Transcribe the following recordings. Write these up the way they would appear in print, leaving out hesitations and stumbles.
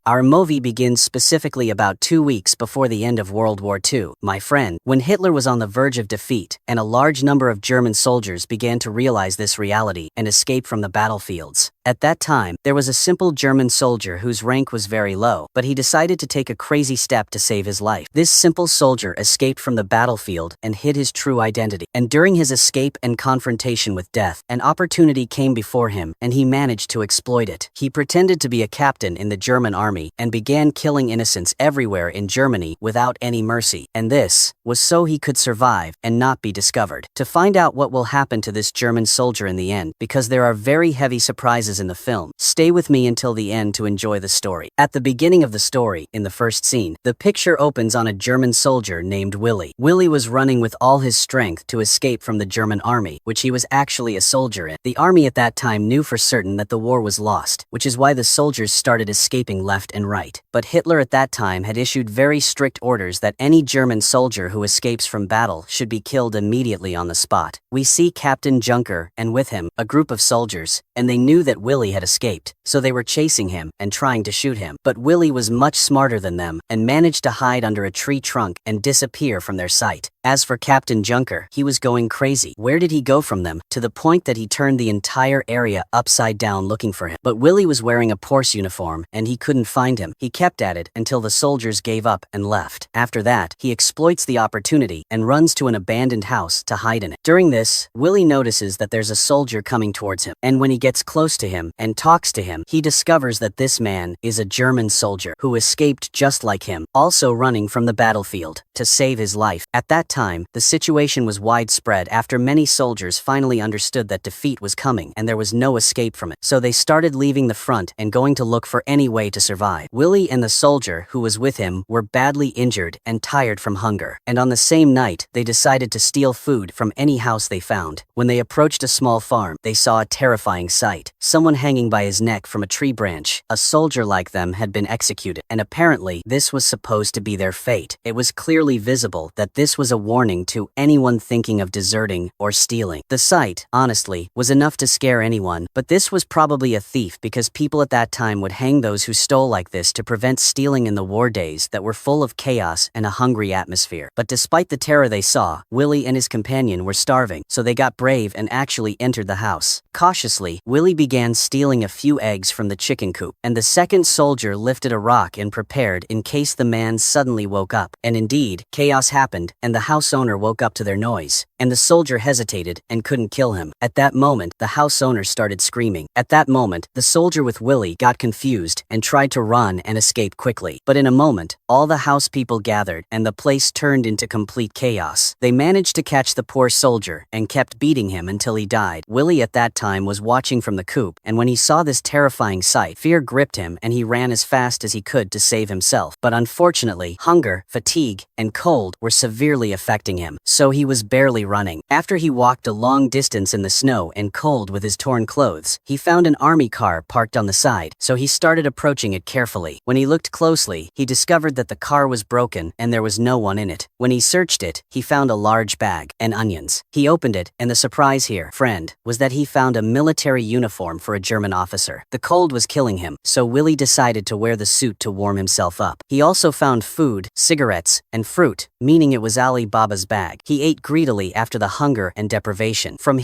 Our movie begins specifically about 2 weeks before the end of World War II, my friend, when Hitler was on the verge of defeat, and a large number of German soldiers began to realize this reality and escape from the battlefields. At that time, there was a simple German soldier whose rank was very low, but he decided to take a crazy step to save his life. This simple soldier escaped from the battlefield and hid his true identity. And during his escape and confrontation with death, an opportunity came before him, and he managed to exploit it. He pretended to be a captain in the German army and began killing innocents everywhere in Germany without any mercy. And this was so he could survive and not be discovered. To find out what will happen to this German soldier in the end, because there are very heavy surprises in the film, stay with me until the end to enjoy the story. At the beginning of the story, in the first scene, the picture opens on a German soldier named Willi. Willi was running with all his strength to escape from the German army, which he was actually a soldier in. The army at that time knew for certain that the war was lost, which is why the soldiers started escaping left and right. But Hitler at that time had issued very strict orders that any German soldier who escapes from battle should be killed immediately on the spot. We see Captain Junker, and with him, a group of soldiers, and they knew that Willi had escaped, so they were chasing him and trying to shoot him. But Willi was much smarter than them and managed to hide under a tree trunk and disappear from their sight. As for Captain Junker, he was going crazy. Where did he go from them? To the point that he turned the entire area upside down looking for him. But Willi was wearing a Porsche uniform and he couldn't find him. He kept at it until the soldiers gave up and left. After that, he exploits the opportunity and runs to an abandoned house to hide in it. During this, Willi notices that there's a soldier coming towards him, and when he gets close to him and talks to him, he discovers that this man is a German soldier who escaped just like him, also running from the battlefield to save his life. At that time, the situation was widespread after many soldiers finally understood that defeat was coming and there was no escape from it. So they started leaving the front and going to look for any way to survive. Willi and the soldier who was with him were badly injured and tired from hunger. And on the same night, they decided to steal food from any house they found. When they approached a small farm, they saw a terrifying sight. Someone hanging by his neck from a tree branch. A soldier like them had been executed, and apparently this was supposed to be their fate. It was clearly visible that this was a warning to anyone thinking of deserting or stealing. The sight, honestly, was enough to scare anyone, but this was probably a thief because people at that time would hang those who stole like this to prevent stealing in the war days that were full of chaos and a hungry atmosphere. But despite the terror they saw, Willi and his companion were starving, so they got brave and actually entered the house. Cautiously, Willi began stealing a few eggs from the chicken coop, and the second soldier lifted a rock and prepared in case the man suddenly woke up. And indeed, chaos happened, and the house owner woke up to their noise, and the soldier hesitated and couldn't kill him. At that moment, the house owner started screaming. At that moment, the soldier with Willi got confused and tried to run and escape quickly. But in a moment, all the house people gathered and the place turned into complete chaos. They managed to catch the poor soldier and kept beating him until he died. Willi at that time was watching from the coop, and when he saw this terrifying sight, fear gripped him and he ran as fast as he could to save himself. But unfortunately, hunger, fatigue, and cold were severely affecting him, so he was barely running. After he walked a long distance in the snow and cold with his torn clothes, he found an army car parked on the side, so he started approaching it carefully. When he looked closely, he discovered that the car was broken and there was no one in it. When he searched it, he found a large bag and onions. He opened it, and the surprise here, friend, was that he found a military uniform for a German officer. The cold was killing him, so Willi decided to wear the suit to warm himself up. He also found food, cigarettes, and fruit, meaning it was Ali Baba's bag. He ate greedily after the hunger and deprivation. From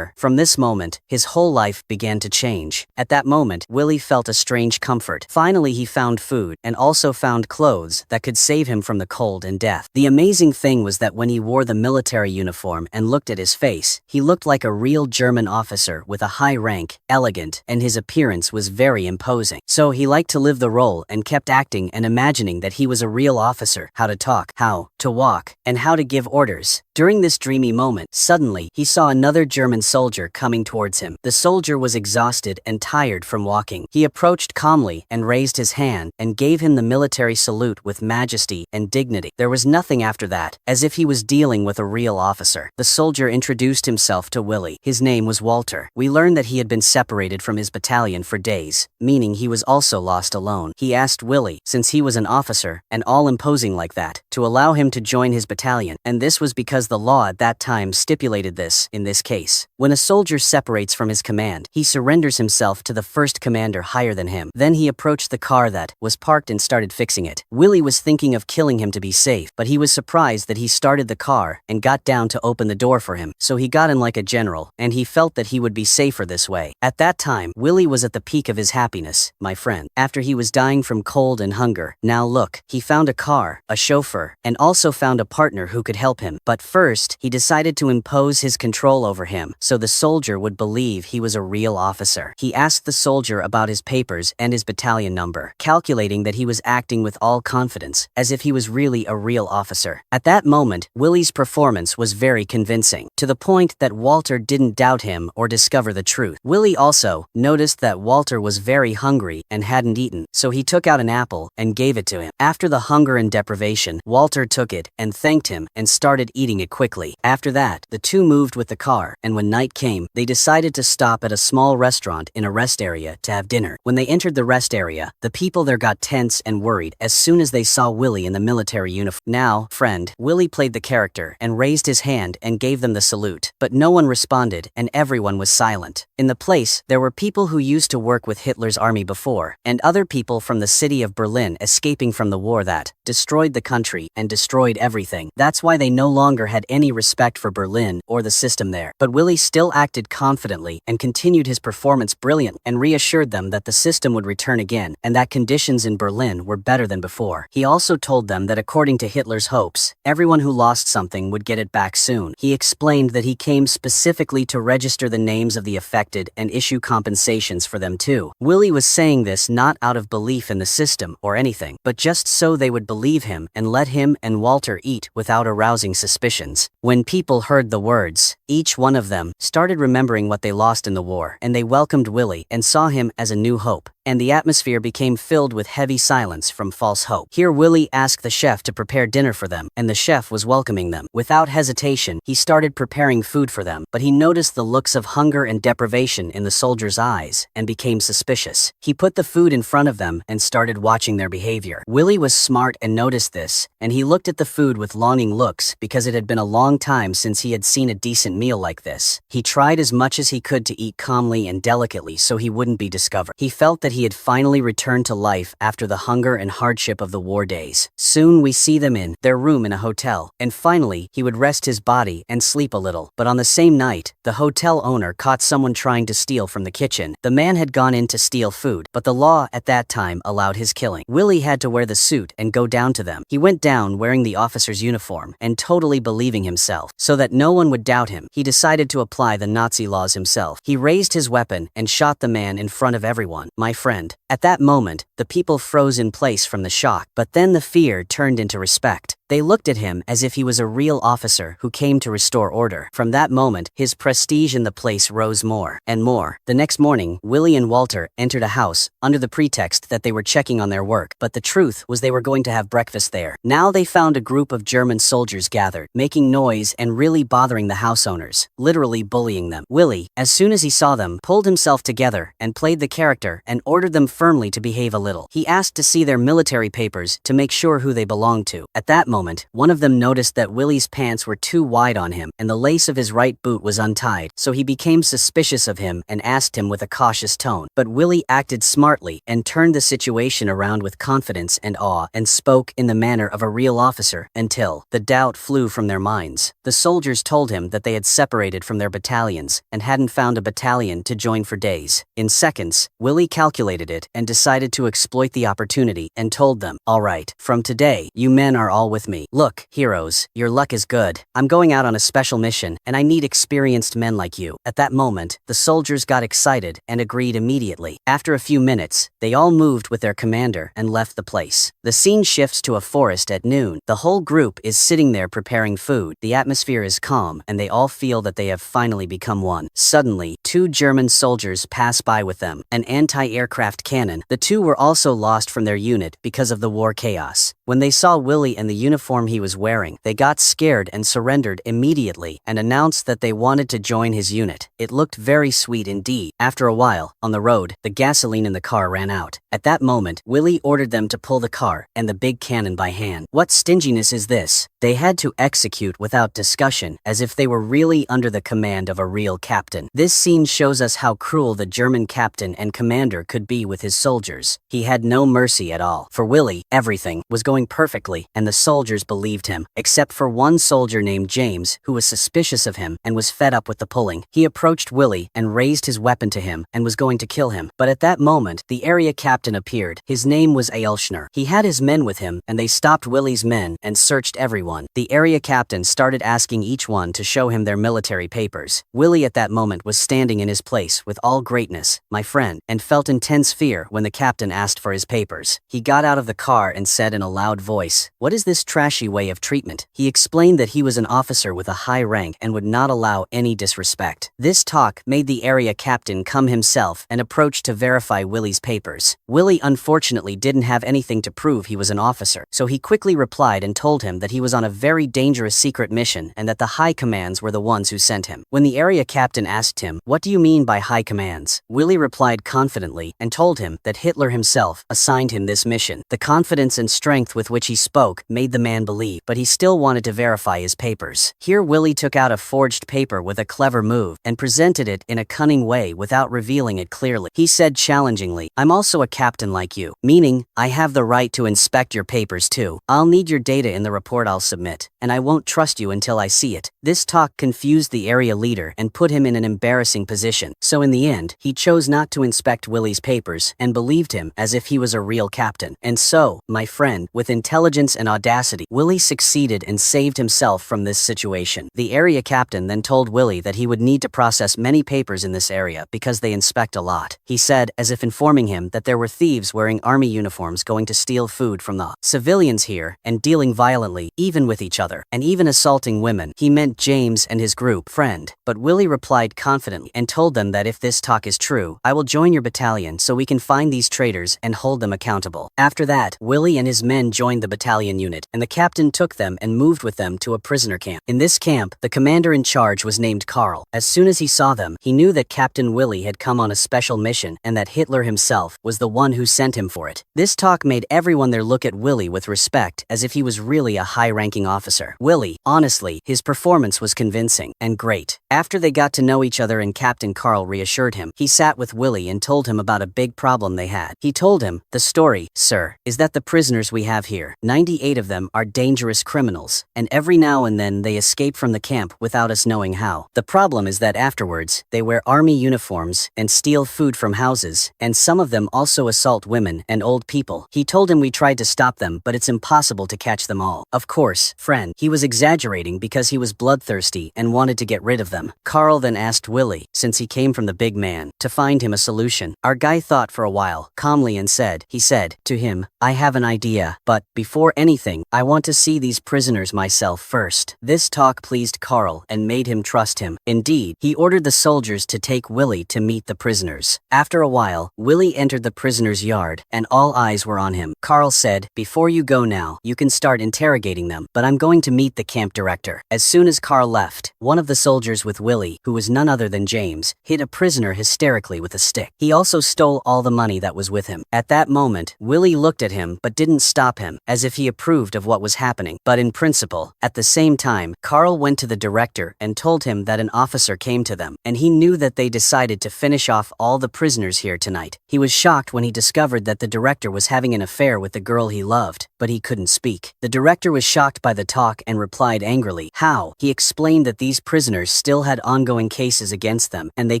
this moment, his whole life began to change. At that moment, Willi felt a strange comfort. Finally, he found food and also found clothes that could save him from the cold and death. The amazing thing was that when he wore the military uniform and looked at his face, he looked like a real German officer with a high rank, elegant, and his appearance was very imposing. So he liked to live the role and kept acting and imagining that he was a real officer, how to talk, how to walk, and how to give orders. During this dreamy moment, suddenly, he saw another German soldier coming towards him. The soldier was exhausted and tired from walking. He approached calmly and raised his hand and gave him the military salute with majesty and dignity. There was nothing after that, as if he was dealing with a real officer. The soldier introduced himself to Willi. His name was Walter. We learned that he had been separated from his battalion for days, meaning he was also lost alone. He asked Willi, since he was an officer and all imposing like that, to allow him to join his battalion, and this was because because the law at that time stipulated this. In this case, when a soldier separates from his command, he surrenders himself to the first commander higher than him. Then he approached the car that was parked and started fixing it. Willi was thinking of killing him to be safe, but he was surprised that he started the car and got down to open the door for him. So he got in like a general, and he felt that he would be safer this way. At that time, Willi was at the peak of his happiness, my friend. After he was dying from cold and hunger, now look, he found a car, a chauffeur, and also found a partner who could help him. But first, he decided to impose his control over him, so the soldier would believe he was a real officer. He asked the soldier about his papers and his battalion number, calculating that he was acting with all confidence, as if he was really a real officer. At that moment, Willi's performance was very convincing, to the point that Walter didn't doubt him or discover the truth. Willi also noticed that Walter was very hungry and hadn't eaten, so he took out an apple and gave it to him. After the hunger and deprivation, Walter took it and thanked him and started eating it quickly. After that, the two moved with the car, and when night came, they decided to stop at a small restaurant in a rest area to have dinner. When they entered the rest area, the people there got tense and worried as soon as they saw Willi in the military uniform. Now, friend, Willi played the character and raised his hand and gave them the salute, but no one responded and everyone was silent. In the place, there were people who used to work with Hitler's army before, and other people from the city of Berlin escaping from the war that destroyed the country and destroyed everything. That's why they no longer had any respect for Berlin or the system there. But Willi still acted confidently and continued his performance brilliant and reassured them that the system would return again and that conditions in Berlin were better than before. He also told them that according to Hitler's hopes, everyone who lost something would get it back soon. He explained that he came specifically to register the names of the affected and issue compensations for them too. Willi was saying this not out of belief in the system or anything, but just so they would believe him and let him and Walter eat without arousing suspicions. When people heard the words, each one of them started remembering what they lost in the war, and they welcomed Willi and saw him as a new hope. And the atmosphere became filled with heavy silence from false hope. Here Willi asked the chef to prepare dinner for them, and the chef was welcoming them. Without hesitation, he started preparing food for them, but he noticed the looks of hunger and deprivation in the soldiers' eyes and became suspicious. He put the food in front of them and started watching their behavior. Willi was smart and noticed this, and he looked at the food with longing looks because it had been a long time since he had seen a decent meal like this. He tried as much as he could to eat calmly and delicately so he wouldn't be discovered. He felt that he had finally returned to life after the hunger and hardship of the war days. Soon we see them in their room in a hotel, and finally he would rest his body and sleep a little. But on the same night, the hotel owner caught someone trying to steal from the kitchen. The man had gone in to steal food, but the law at that time allowed his killing. Willi had to wear the suit and go down to them. He went down wearing the officer's uniform and totally believing himself, so that no one would doubt him. He decided to apply the Nazi laws himself. He raised his weapon and shot the man in front of everyone. My friend, at that moment, the people froze in place from the shock, but then the fear turned into respect. They looked at him as if he was a real officer who came to restore order. From that moment, his prestige in the place rose more and more. The next morning, Willi and Walter entered a house under the pretext that they were checking on their work, but the truth was they were going to have breakfast there. Now they found a group of German soldiers gathered, making noise and really bothering the house owners, literally bullying them. Willi, as soon as he saw them, pulled himself together and played the character and ordered them firmly to behave a little. He asked to see their military papers to make sure who they belonged to. At that moment, one of them noticed that Willi's pants were too wide on him and the lace of his right boot was untied, so he became suspicious of him and asked him with a cautious tone. But Willi acted smartly and turned the situation around with confidence and awe and spoke in the manner of a real officer until the doubt flew from their minds. The soldiers told him that they had separated from their battalions and hadn't found a battalion to join for days. In seconds, Willi calculated it and decided to exploit the opportunity and told them, "All right, from today, you men are all with me. Look, heroes, your luck is good. I'm going out on a special mission, and I need experienced men like you." At that moment, the soldiers got excited and agreed immediately. After a few minutes, they all moved with their commander and left the place. The scene shifts to a forest at noon. The whole group is sitting there preparing food. The atmosphere is calm, and they all feel that they have finally become one. Suddenly, two German soldiers pass by with them, an anti-aircraft cannon. The two were also lost from their unit because of the war chaos. When they saw Willi and the uniform he was wearing, they got scared and surrendered immediately and announced that they wanted to join his unit. It looked very sweet indeed. After a while, on the road, the gasoline in the car ran out. At that moment, Willi ordered them to pull the car and the big cannon by hand. What stinginess is this? They had to execute without discussion, as if they were really under the command of a real captain. This scene shows us how cruel the German captain and commander could be with his soldiers. He had no mercy at all. For Willi, everything was going perfectly, and the soldiers believed him, except for one soldier named James, who was suspicious of him and was fed up with the pulling. He approached Willi and raised his weapon to him and was going to kill him. But at that moment, the area captain appeared. His name was Aelschner. He had his men with him, and they stopped Willi's men and searched everyone. The area captain started asking each one to show him their military papers. Willi at that moment was standing in his place with all greatness, my friend, and felt intense fear when the captain asked for his papers. He got out of the car and said in a loud voice, "What is this trashy way of treatment?" He explained that he was an officer with a high rank and would not allow any disrespect. This talk made the area captain come himself and approach to verify Willi's papers. Willi unfortunately didn't have anything to prove he was an officer, so he quickly replied and told him that he was on a very dangerous secret mission and that the high commands were the ones who sent him. When the area captain asked him, "What do you mean by high commands?" Willi replied confidently and told him that Hitler himself assigned him this mission. The confidence and strength with which he spoke made the man believe, but he still wanted to verify his papers. Here Willi took out a forged paper with a clever move and presented it in a cunning way without revealing it clearly. He said challengingly, "I'm also a captain like you, meaning I have the right to inspect your papers too. I'll need your data in the report I'll submit, and I won't trust you until I see it." This talk confused the area leader and put him in an embarrassing position, so in the end, he chose not to inspect Willi's papers and believed him as if he was a real captain. And so, my friend, with intelligence and audacity, Willi succeeded and saved himself from this situation. The area captain then told Willi that he would need to process many papers in this area because they inspect a lot. He said, as if informing him that there were thieves wearing army uniforms going to steal food from the civilians here and dealing violently, even with each other, and even assaulting women. He meant James and his group, friend. But Willi replied confidently and told them that if this talk is true, I will join your battalion so we can find these traitors and hold them accountable. After that, Willi and his men joined the battalion unit, and the captain took them and moved with them to a prisoner camp. In this camp, the commander in charge was named Karl. As soon as he saw them, he knew that Captain Willi had come on a special mission and that Hitler himself was the one who sent him for it. This talk made everyone there look at Willi with respect, as if he was really a high-ranking officer. Willi, honestly, his performance was convincing and great. After they got to know each other and Captain Karl reassured him, he sat with Willi and told him about a big problem they had. He told him, "The story, sir, is that the prisoners we have here, 98 of them are dangerous criminals, and every now and then they escape from the camp without us knowing how. The problem is that afterwards, they wear army uniforms and steal food from houses, and some of them also assault women and old people." He told him we tried to stop them, but it's impossible to catch them all. Of course, friend, he was exaggerating because he was bloodthirsty and wanted to get rid of them. Karl then asked Willi, since he came from the big man, to find him a solution. Our guy thought for a while, calmly, and he said to him, "I have an idea, but before anything, I want to see these prisoners myself first." This talk pleased Karl and made him trust him. Indeed, he ordered the soldiers to take Willi to meet the prisoners. After a while, Willi entered the prisoners' yard, and all eyes were on him. Karl said, "Before you go now, you can start interrogating them, but I'm going to meet the camp director." As soon as Karl left, one of the soldiers with Willi, who was none other than James, hit a prisoner hysterically with a stick. He also stole all the money that was with him. At that moment, Willi looked at him but didn't stop him, as if he approved of what was happening. But in principle, at the same time, Karl went to the director and told him that an officer came to them, and he knew that they decided to finish off all the prisoners here tonight. He was shocked when he discovered that the director was having an affair with the girl he loved, but he couldn't speak. The director was shocked by the talk and replied angrily, "How?" He explained that these prisoners still had ongoing cases against them, and they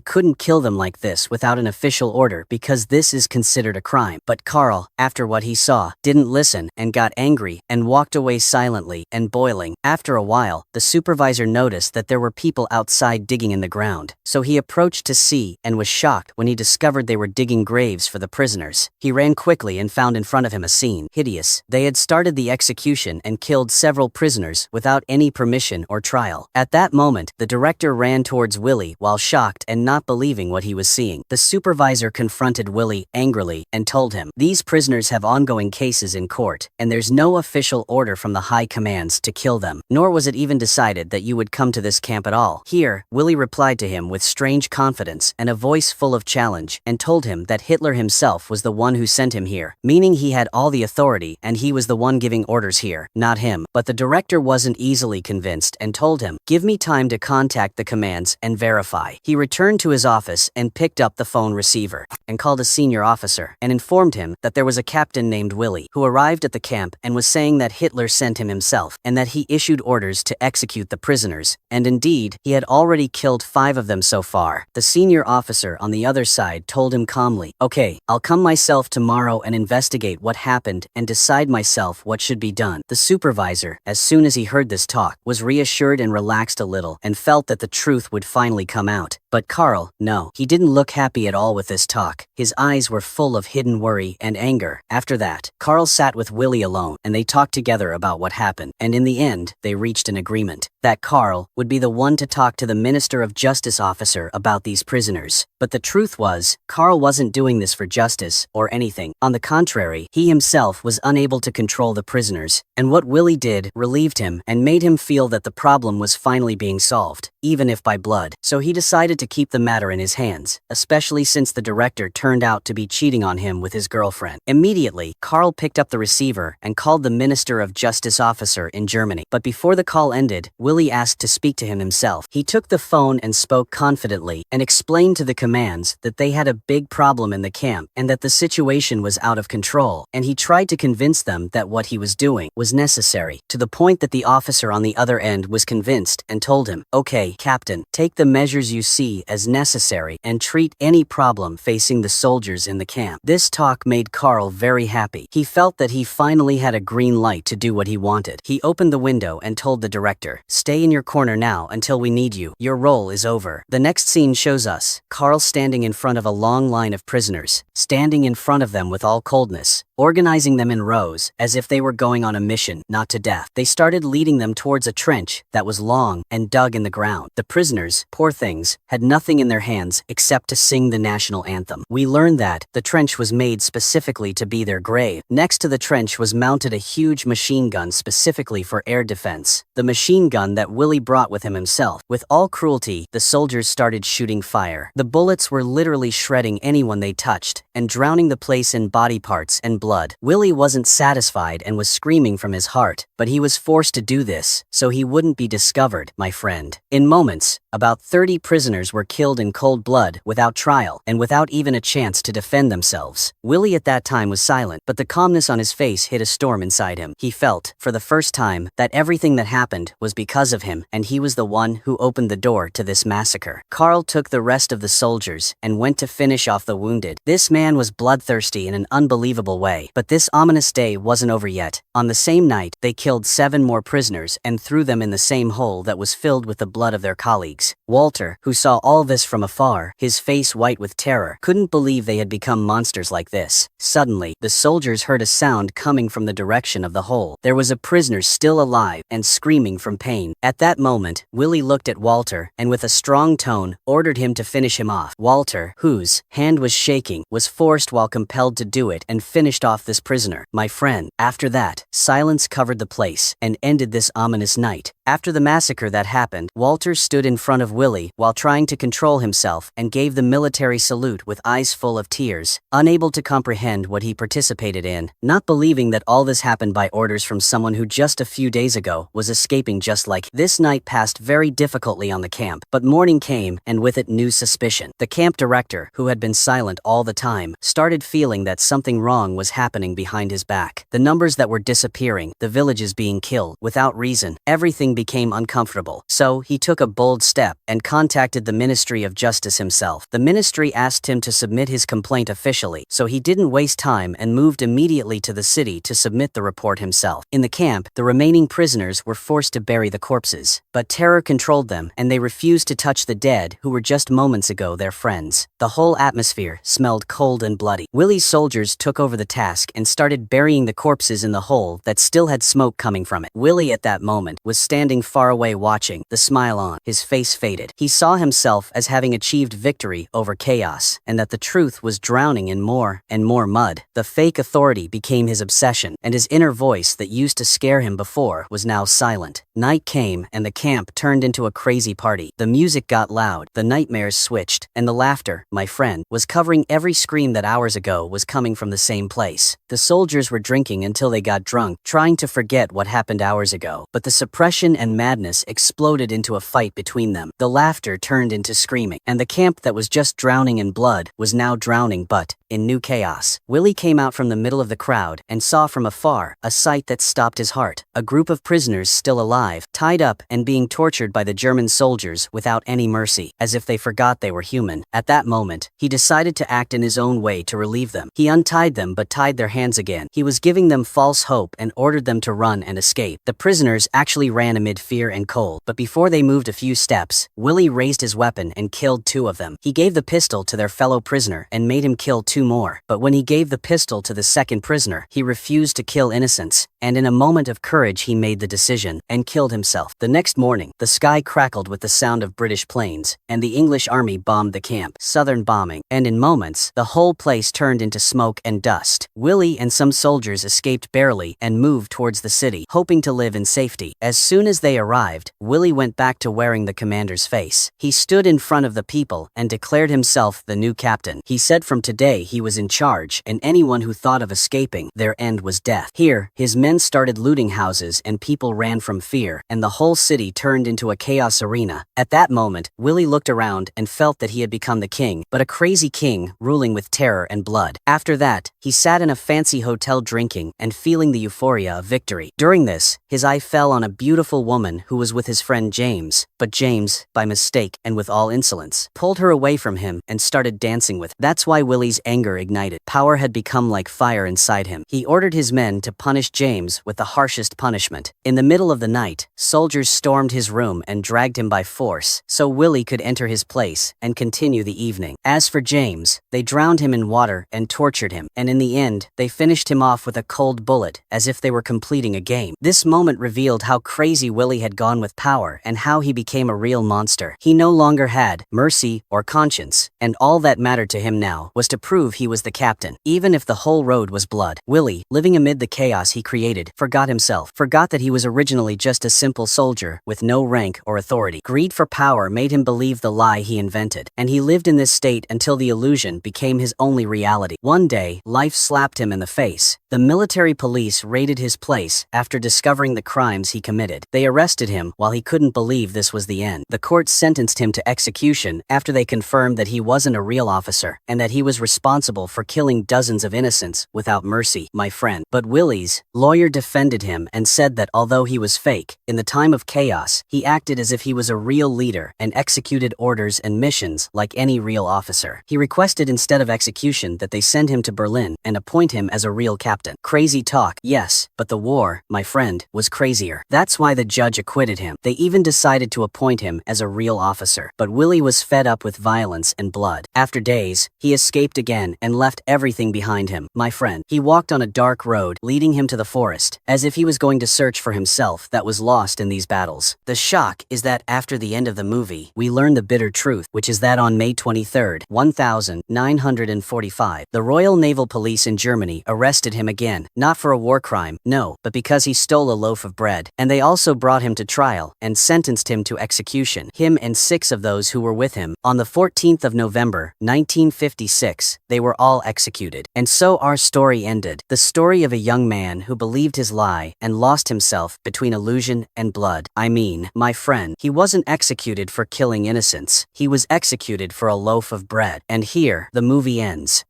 couldn't kill them like this without an official order because this is considered a crime. But Karl, after what he saw, didn't listen and got angry and walked away silently and boiling. After a while, the supervisor noticed that there were people outside digging in the ground, so he approached to see and was shocked when he discovered they were digging graves for the prisoners. He ran quickly and found in front of him a scene hideous. They had started the execution and killed several prisoners without any permission or trial. At that moment, the director ran towards Willi while shocked and not believing what he was seeing. The supervisor confronted Willi angrily and told him, "These prisoners have ongoing cases in court. report, and there's no official order from the high commands to kill them. Nor was it even decided that you would come to this camp at all. Here, Willi replied to him with strange confidence and a voice full of challenge, and told him that Hitler himself was the one who sent him here, meaning he had all the authority and he was the one giving orders here, not him. But the director wasn't easily convinced and told him, "Give me time to contact the commands and verify." He returned to his office and picked up the phone receiver and called a senior officer and informed him that there was a captain named Willi who arrived at the camp and was saying that Hitler sent him himself and that he issued orders to execute the prisoners, and indeed, he had already killed 5 of them so far. The senior officer on the other side told him calmly, "Okay, I'll come myself tomorrow and investigate what happened and decide myself what should be done." The supervisor, as soon as he heard this talk, was reassured and relaxed a little and felt that the truth would finally come out. But Karl, no, he didn't look happy at all with this talk. His eyes were full of hidden worry and anger. After that, Karl sat with Willi alone and they talked together about what happened, and in the end, they reached an agreement that Karl would be the one to talk to the Minister of Justice officer about these prisoners. But the truth was, Karl wasn't doing this for justice or anything. On the contrary, he himself was unable to control the prisoners, and what Willi did relieved him and made him feel that the problem was finally being solved, even if by blood. So he decided to keep the matter in his hands, especially since the director turned out to be cheating on him with his girlfriend. Immediately, Karl picked up the receiver and called the Minister of Justice officer in Germany. But before the call ended, Willi asked to speak to him himself. He took the phone and spoke confidently and explained to the commands that they had a big problem in the camp and that the situation was out of control, and he tried to convince them that what he was doing was necessary, to the point that the officer on the other end was convinced and told him, "Okay, Captain, take the measures you see as necessary and treat any problem facing the soldiers in the camp." This talk made Karl very happy. He felt that he finally had a green light to do what he wanted. He opened the window and told the director, "Stay in your corner now until we need you. Your role is over." The next scene shows us Karl standing in front of a long line of prisoners, standing in front of them with all coldness, organizing them in rows as if they were going on a mission, not to death. They started leading them towards a trench that was long and dug in the ground. The prisoners, poor things, had nothing in their hands except to sing the national anthem. We learned that the trench was made specifically to be their grave. Next to the trench was mounted a huge machine gun specifically for air defense, the machine gun that Willi brought with him himself. With all cruelty, the soldiers started shooting fire. The bullets were literally shredding anyone they touched and drowning the place in body parts and blood. Willi wasn't satisfied and was screaming from his heart, but he was forced to do this so he wouldn't be discovered, my friend. In moments, about 30 prisoners were killed in cold blood without trial and without even a chance to defend themselves. Willi at that time was silent, but the calmness on his face hit a storm inside him. He felt, for the first time, that everything that happened was because of him, and he was the one who opened the door to this massacre. Karl took the rest of the soldiers and went to finish off the wounded. This man was bloodthirsty in an unbelievable way, but this ominous day wasn't over yet. On the same night, they killed 7 more prisoners and threw them in the same hole that was filled with the blood of their colleagues. Walter, who saw all this from afar, his face white with terror, couldn't believe they had become monsters like this. Suddenly, the soldiers heard a sound coming from the direction of the hole. There was a prisoner still alive and screaming from pain. At that moment, Willi looked at Walter and with a strong tone, ordered him to finish him off. Walter, whose hand was shaking, was forced while compelled to do it and finished off this prisoner. My friend. After that, silence covered the place and ended this ominous night. After the massacre that happened, Walter stood in front of Willi while trying to control himself and gave the military salute with eyes full of tears, unable to comprehend what he participated in, not believing that all this happened by orders from someone who just a few days ago was escaping just like. This night passed very difficultly on the camp, but morning came and with it new suspicion. The camp director, who had been silent all the time, started feeling that something wrong was happening behind his back. The numbers that were disappearing, the villages being killed, without reason, everything became uncomfortable. So he took a bold step and contacted the Ministry of Justice himself. The ministry asked him to submit his complaint officially, so he didn't waste time and moved immediately to the city to submit the report himself. In the camp, the remaining prisoners were forced to bury the corpses, but terror controlled them and they refused to touch the dead who were just moments ago their friends. The whole atmosphere smelled cold and bloody. Willi's soldiers took over the task and started burying the corpses in the hole that still had smoke coming from it. Willi at that moment was standing far away watching, the smile on his face faded. faded. He saw himself as having achieved victory over chaos, and that the truth was drowning in more and more mud. The fake authority became his obsession, and his inner voice that used to scare him before was now silent. Night came, and the camp turned into a crazy party. The music got loud, the nightmares switched, and the laughter, my friend, was covering every scream that hours ago was coming from the same place. The soldiers were drinking until they got drunk, trying to forget what happened hours ago. But the suppression and madness exploded into a fight between them. The laughter turned into screaming, and the camp that was just drowning in blood was now drowning but in new chaos. Willi came out from the middle of the crowd and saw from afar a sight that stopped his heart. A group of prisoners still alive, tied up and being tortured by the German soldiers without any mercy, as if they forgot they were human. At that moment, he decided to act in his own way to relieve them. He untied them but tied their hands again. He was giving them false hope and ordered them to run and escape. The prisoners actually ran amid fear and cold, but before they moved a few steps, Willi raised his weapon and killed 2 of them. He gave the pistol to their fellow prisoner and made him kill 2 more. But when he gave the pistol to the second prisoner, he refused to kill innocents, and in a moment of courage he made the decision and killed himself. The next morning, the sky crackled with the sound of British planes, and the English army bombed the camp. Southern bombing, and in moments, the whole place turned into smoke and dust. Willi and some soldiers escaped barely and moved towards the city, hoping to live in safety. As soon as they arrived, Willi went back to wearing the commander's face. He stood in front of the people and declared himself the new captain. He said from today he was in charge, and anyone who thought of escaping, their end was death. Here, his men started looting houses and people ran from fear, and the whole city turned into a chaos arena. At that moment, Willi looked around and felt that he had become the king, but a crazy king ruling with terror and blood. After that, he sat in a fancy hotel drinking and feeling the euphoria of victory. During this, his eye fell on a beautiful woman who was with his friend James, but James, by mistake and with all insolence, pulled her away from him and started dancing with her. That's why Willi's anger ignited. Power had become like fire inside him. He ordered his men to punish James with the harshest punishment. In the middle of the night, soldiers stormed his room and dragged him by force, so Willi could enter his place and continue the evening. As for James, they drowned him in water and tortured him, and in the end, they finished him off with a cold bullet, as if they were completing a game. This moment revealed how crazy Willi had gone with power and how he became a real monster. He no longer had mercy or conscience, and all that mattered to him now was to prove he was the captain, even if the whole road was blood. Willi, living amid the chaos he created, forgot himself, forgot that he was originally just a simple soldier with no rank or authority. Greed for power made him believe the lie he invented, and he lived in this state until the illusion became his only reality. One day, life slapped him in the face. The military police raided his place after discovering the crimes he committed. They arrested him while he couldn't believe this was the end. The court sentenced him to execution after they confirmed that he wasn't a real officer and that he was responsible for killing dozens of innocents without mercy, my friend. But Willi's lawyer defended him and said that although he was fake, in the time of chaos, he acted as if he was a real leader and executed orders and missions like any real officer. He requested instead of execution that they send him to Berlin and appoint him as a real captain. Crazy talk, yes, but the war, my friend, was crazier. That's why the judge acquitted him. They even decided to appoint him as a real officer. But Willi was fed up with violence and blood. After days, he escaped again and left everything behind him, my friend. He walked on a dark road, leading him to the forest, as if he was going to search for himself that was lost in these battles. The shock is that after the end of the movie, we learn the bitter truth, which is that on May 23rd, 1945, the Royal Naval Police in Germany arrested him again, not for a war crime, no, but because he stole a loaf of bread. And they also brought him to trial and sentenced him to execution, him and 6 of those who were with him. On the 14th of November, 1956, they were all executed. And so our story ended. The story of a young man who believed his lie and lost himself between illusion and blood. I mean, my friend, he wasn't executed for killing innocents. He was executed for a loaf of bread. And here, the movie ends.